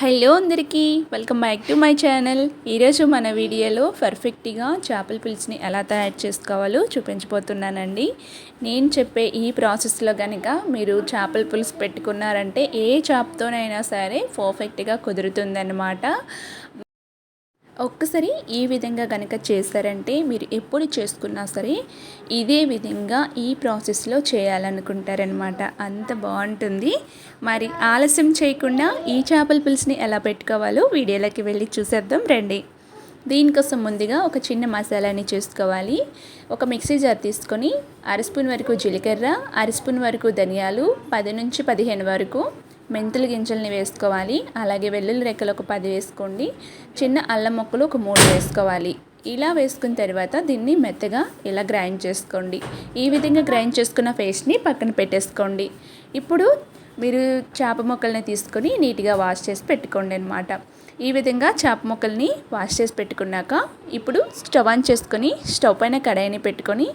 Hello అందరికీ welcome back to my channel. ఈరోజు మన వీడియోలో పర్ఫెక్ట్గా చేపల పులుసుని ఎలా తయారు చేసుకోవాలో చూపించబోతున్నానండి. నేను చెప్పే ఈ ప్రాసెస్లో కనుక మీరు చేపల పులుసు పెట్టుకున్నారంటే ఏ చేపతోనైనా సరే పర్ఫెక్ట్గా కుదురుతుందన్నమాట. ఒక్కసారి ఈ విధంగా కనుక చేస్తారంటే మీరు ఎప్పుడు చేసుకున్నా సరే ఇదే విధంగా ఈ ప్రాసెస్లో చేయాలనుకుంటారనమాట. అంత బాగుంటుంది. మరి ఆలస్యం చేయకుండా ఈ చేపల పులుసుని ఎలా పెట్టుకోవాలో వీడియోలోకి వెళ్ళి చూసేద్దాం రండి. దీనికోసం ముందుగా ఒక చిన్న మసాలాని చేసుకోవాలి. ఒక మిక్సీ జార్ తీసుకొని అర స్పూన్ వరకు జీలకర్ర, అర స్పూన్ వరకు ధనియాలు, 10 నుంచి 15 వరకు మెంతుల గింజల్ని వేసుకోవాలి. అలాగే వెల్లుల్లి రెక్కలు ఒక 10 వేసుకోండి. చిన్న అల్లం ముక్కలు ఒక 3 వేసుకోవాలి. ఇలా వేసుకున్న తర్వాత దీన్ని మెత్తగా ఇలా గ్రైండ్ చేసుకోండి. ఈ విధంగా గ్రైండ్ చేసుకున్న పేస్ట్ని పక్కన పెట్టేసుకోండి. ఇప్పుడు మీరు చేప ముక్కల్ని తీసుకొని నీట్గా వాష్ చేసి పెట్టుకోండి అనమాట. ఈ విధంగా చేప ముక్కల్ని వాష్ చేసి పెట్టుకున్నాక ఇప్పుడు స్టవ్ ఆన్ చేసుకొని స్టవ్ పైన కడాయిని పెట్టుకొని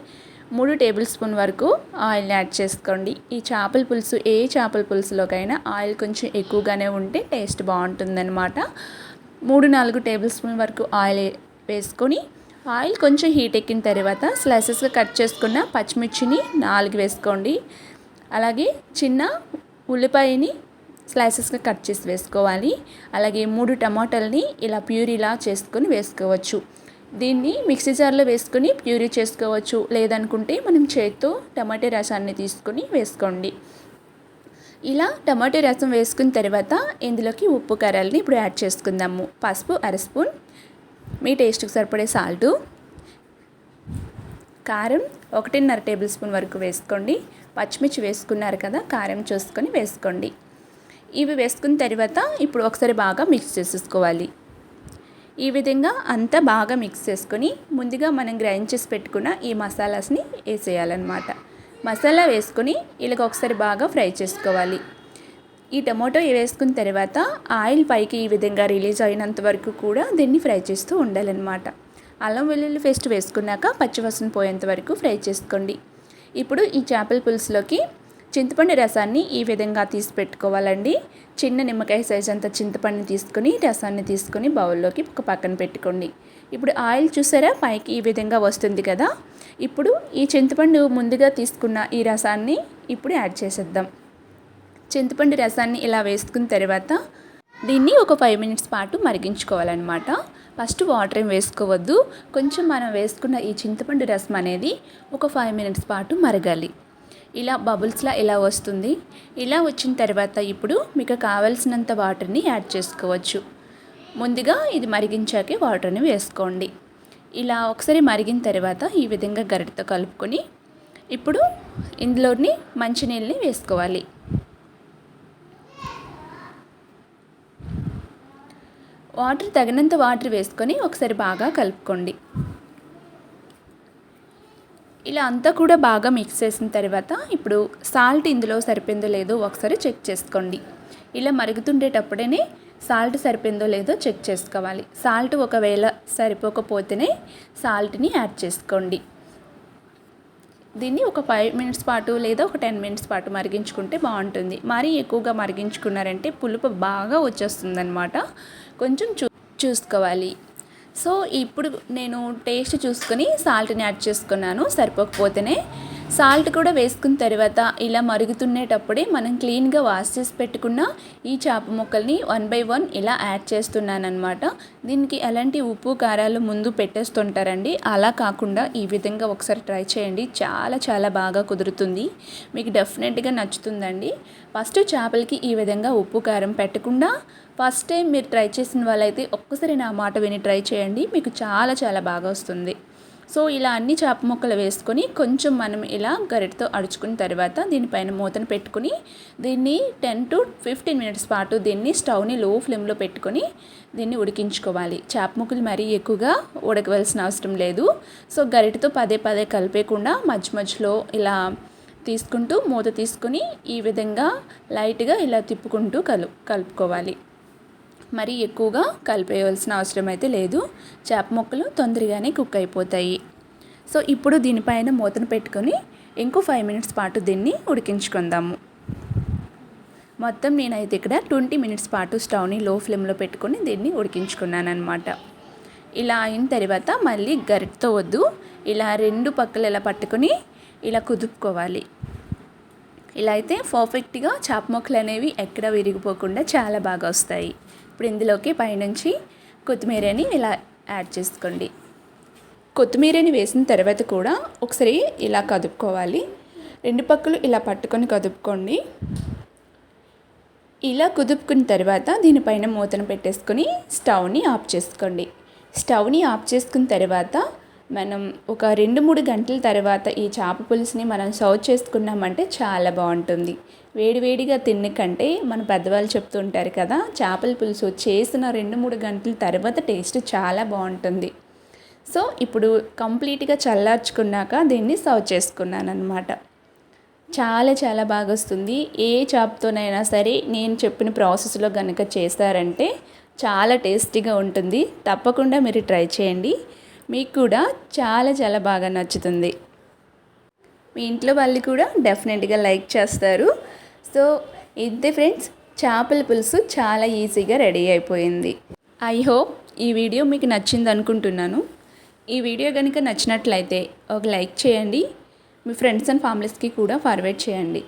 3 టేబుల్ స్పూన్ వరకు ఆయిల్ని యాడ్ చేసుకోండి. ఈ చేపల పులుసు ఏ చేపల పులుసులోకైనా ఆయిల్ కొంచెం ఎక్కువగానే ఉంటే టేస్ట్ బాగుంటుందన్నమాట. 3-4 టేబుల్ స్పూన్ వరకు ఆయిల్ వేసుకొని ఆయిల్ కొంచెం హీట్ ఎక్కిన తర్వాత స్లైసెస్గా కట్ చేసుకున్న పచ్చిమిర్చిని 4 వేసుకోండి. అలాగే చిన్న ఉల్లిపాయని స్లైసెస్గా కట్ చేసి వేసుకోవాలి. అలాగే 3 టమాటాలని ఇలా ప్యూరీలా చేసుకొని వేసుకోవచ్చు. దీన్ని మిక్సీ జార్లో వేసుకొని ప్యూరీ చేసుకోవచ్చు. లేదనుకుంటే మనం చేత్తో టమాటా రసాన్ని తీసుకొని వేసుకోండి. ఇలా టమాటా రసం వేసుకున్న తర్వాత ఇందులోకి ఉప్పు కారాలని ఇప్పుడు యాడ్ చేసుకుందాము. పసుపు అర స్పూన్, మీ టేస్ట్కి సరిపడే సాల్టు, కారం 1.5 టేబుల్ స్పూన్ వరకు వేసుకోండి. పచ్చిమిర్చి వేసుకున్నారు కదా, కారం చూసుకొని వేసుకోండి. ఇవి వేసుకున్న తర్వాత ఇప్పుడు ఒకసారి బాగా మిక్స్ చేసేసుకోవాలి. ఈ విధంగా అంతా బాగా మిక్స్ చేసుకొని ముందుగా మనం గ్రైండ్ చేసి పెట్టుకున్న ఈ మసాలాస్ని వేసేయాలన్నమాట. మసాలా వేసుకొని ఇలాగ ఒకసారి బాగా ఫ్రై చేసుకోవాలి. ఈ టమాటో వేసుకున్న తర్వాత ఆయిల్ పైకి ఈ విధంగా రిలీజ్ అయినంత వరకు కూడా దీన్ని ఫ్రై చేస్తూ ఉండాలన్నమాట. అల్లం వెల్లుల్లి పేస్ట్ వేసుకున్నాక పచ్చివాసన పోయేంత వరకు ఫ్రై చేసుకోండి. ఇప్పుడు ఈ చేపల పులుసులోకి చింతపండు రసాన్ని ఈ విధంగా తీసి పెట్టుకోవాలండి. చిన్న నిమ్మకాయ సైజ్ అంత చింతపండుని తీసుకొని రసాన్ని తీసుకొని బౌల్లోకి ఒక పక్కన పెట్టుకోండి. ఇప్పుడు ఆయిల్ చూసారా పైకి ఈ విధంగా వస్తుంది కదా. ఇప్పుడు ఈ చింతపండు ముందుగా తీసుకున్న ఈ రసాన్ని ఇప్పుడు యాడ్ చేసేద్దాం. చింతపండు రసాన్ని ఇలా వేసుకున్న తర్వాత దీన్ని ఒక 5 మినిట్స్ పాటు మరిగించుకోవాలన్నమాట. ఫస్ట్ వాటర్ ఏం వేసుకోవద్దు. కొంచెం మనం వేసుకున్న ఈ చింతపండు రసం అనేది ఒక 5 మినిట్స్ పాటు మరగాలి. ఇలా బబుల్స్లా ఇలా వస్తుంది. ఇలా వచ్చిన తర్వాత ఇప్పుడు మీకు కావాల్సినంత వాటర్ని యాడ్ చేసుకోవచ్చు. ముందుగా ఇది మరిగించాకే వాటర్ని వేసుకోండి. ఇలా ఒకసారి మరిగిన తర్వాత ఈ విధంగా గరిటెతో కలుపుకొని ఇప్పుడు ఇందులోని మంచినీళ్ళని వేసుకోవాలి. వాటర్ తగినంత వాటర్ వేసుకొని ఒకసారి బాగా కలుపుకోండి. ఇలా అంతా కూడా బాగా మిక్స్ చేసిన తర్వాత ఇప్పుడు సాల్ట్ ఇందులో సరిపోయిందో లేదో ఒకసారి చెక్ చేసుకోండి. ఇలా మరుగుతుండేటప్పుడే సాల్ట్ సరిపోయిందో లేదో చెక్ చేసుకోవాలి. సాల్ట్ ఒకవేళ సరిపోకపోతేనే సాల్ట్ని యాడ్ చేసుకోండి. దీన్ని ఒక 5 మినిట్స్ పాటు లేదా ఒక 10 మినిట్స్ పాటు మరిగించుకుంటే బాగుంటుంది. మరీ ఎక్కువగా మరిగించుకున్నారంటే పులుపు బాగా వచ్చేస్తుందన్నమాట. కొంచెం చూసుకోవాలి. సో ఇప్పుడు నేను టేస్ట్ చూసుకొని సాల్ట్ని యాడ్ చేసుకున్నాను. సరిపోకపోతేనే సాల్ట్ కూడా వేసుకున్న తర్వాత ఇలా మరుగుతున్నేటప్పుడే మనం క్లీన్గా వాష్ చేసి పెట్టుకున్న ఈ చేప ముక్కల్ని 1 by 1 ఇలా యాడ్ చేస్తున్నాను అనమాట. దీనికి ఎలాంటి ఉప్పు కారాలు ముందు పెట్టేస్తుంటారండి. అలా కాకుండా ఈ విధంగా ఒకసారి ట్రై చేయండి. చాలా చాలా బాగా కుదురుతుంది. మీకు డెఫినెట్గా నచ్చుతుందండి. ఫస్ట్ చేపలకి ఈ విధంగా ఉప్పు కారం పెట్టకుండా ఫస్ట్ టైం మీరు ట్రై చేసిన వాళ్ళైతే ఒక్కసారి నా మాట విని ట్రై చేయండి. మీకు చాలా చాలా బాగా వస్తుంది. సో ఇలా అన్ని చేప ముక్కలు వేసుకొని కొంచెం మనం ఇలా గరిటతో అడుచుకున్న తర్వాత దీనిపైన మూతను పెట్టుకుని దీన్ని 10 to 15 మినిట్స్ పాటు దీన్ని స్టవ్ని లో ఫ్లేమ్లో పెట్టుకొని దీన్ని ఉడికించుకోవాలి. చేప ముక్కలు మరీ ఎక్కువగా ఉడకవలసిన అవసరం లేదు. సో గరిటతో పదే పదే కలిపేయకుండా మధ్య మధ్యలో ఇలా తీసుకుంటూ మూత తీసుకుని ఈ విధంగా లైట్గా ఇలా తిప్పుకుంటూ కలుపుకోవాలి. మరీ ఎక్కువగా కలిపేయవలసిన అవసరం అయితే లేదు. చేప ముక్కలు తొందరగానే కుక్ అయిపోతాయి. సో ఇప్పుడు దీనిపైన మూతను పెట్టుకొని ఇంకో 5 మినిట్స్ పాటు దీన్ని ఉడికించుకుందాము. మొత్తం నేనైతే ఇక్కడ 20 మినిట్స్ పాటు స్టవ్ని లో ఫ్లేమ్లో పెట్టుకొని దీన్ని ఉడికించుకున్నాను అనమాట. ఇలా అయిన తర్వాత మళ్ళీ గరిటతో వద్దు, ఇలా 2 పక్కలు ఇలా పట్టుకొని ఇలా కుదుపుకోవాలి. ఇలా అయితే పర్ఫెక్ట్గా చాప ముక్కలు అనేవి ఎక్కడ విరిగిపోకుండా చాలా బాగా వస్తాయి. ఇప్పుడు ఇందులోకి పైనుంచి కొత్తిమీరని ఇలా యాడ్ చేసుకోండి. కొత్తిమీరని వేసిన తర్వాత కూడా ఒకసారి ఇలా కదుపుకోవాలి. 2 పక్కలు ఇలా పట్టుకొని కదుపుకోండి. ఇలా కుదుపుకున్న తర్వాత దీనిపైన మూతను పెట్టేసుకొని స్టవ్ని ఆఫ్ చేసుకోండి. స్టవ్ని ఆఫ్ చేసుకున్న తర్వాత మనం ఒక 2-3 గంటల తర్వాత ఈ చేప పులుసుని మనం సర్వ్ చేసుకున్నామంటే చాలా బాగుంటుంది. వేడివేడిగా తిన్న కంటే మన పెద్దవాళ్ళు చెప్తుంటారు కదా, చేపల పులుసు చేసిన 2-3 గంటల తర్వాత టేస్ట్ చాలా బాగుంటుంది. సో ఇప్పుడు కంప్లీట్గా చల్లార్చుకున్నాక దీన్ని సర్వ్ చేసుకున్నాను అనమాట. చాలా బాగా వస్తుంది. ఏ చేపతోనైనా సరే నేను చెప్పిన ప్రాసెస్లో కనుక చేశారంటే చాలా టేస్టీగా ఉంటుంది. తప్పకుండా మీరు ట్రై చేయండి, మీకు కూడా చాలా బాగా నచ్చుతుంది. మీ ఇంట్లో వాళ్ళు కూడా డెఫినెట్గా లైక్ చేస్తారు. సో ఇంతే ఫ్రెండ్స్, చేపల పులుసు చాలా ఈజీగా రెడీ అయిపోయింది. ఐ హోప్ ఈ వీడియో మీకు నచ్చింది అనుకుంటున్నాను. ఈ వీడియో కనుక నచ్చినట్లయితే ఒక లైక్ చేయండి, మీ ఫ్రెండ్స్ అండ్ ఫ్యామిలీస్కి కూడా ఫార్వర్డ్ చేయండి.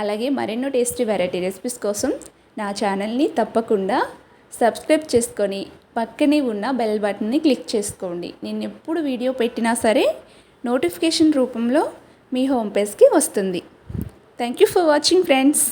అలాగే మరెన్నో టేస్టీ వెరైటీ రెసిపీస్ కోసం నా ఛానల్ని తప్పకుండా సబ్స్క్రైబ్ చేసుకొని పక్కనే ఉన్న బెల్ బటన్ని క్లిక్ చేసుకోండి. నేను ఎప్పుడు వీడియో పెట్టినా సరే నోటిఫికేషన్ రూపంలో మీ హోమ్ పేజ్కి వస్తుంది. Thank you for watching friends.